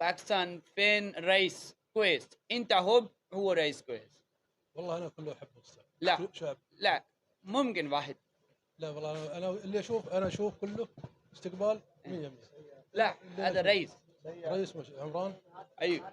باكستان فين رئيس كويس؟ انت هو رئيس كويس؟ والله انا كله احبه الصراحه. لا شعب. لا ممكن واحد. لا والله انا اللي اشوف كله استقبال 100%. لا هذا رئيس. رئيس مش عمران. ايوه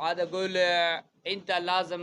هذا أقول أنت لازم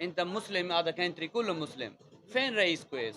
أنت مسلم هذا كنتري كله مسلم فين رئيس كويس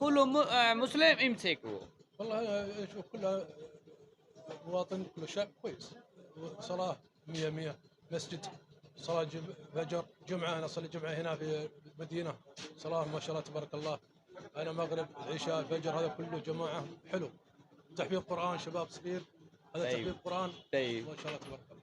كله مسلم امسك هو. والله انا اشوف كله مواطن كله شعب كويس. صلاه 100 مسجد صلاه فجر جمعه. انا اصلي جمعه هنا في المدينه صلاه ما شاء الله تبارك الله. انا مغرب عشاء فجر هذا كله جماعه حلو. تحفيظ قران شباب صغير هذا تحفيظ قران ما شاء الله تبارك الله.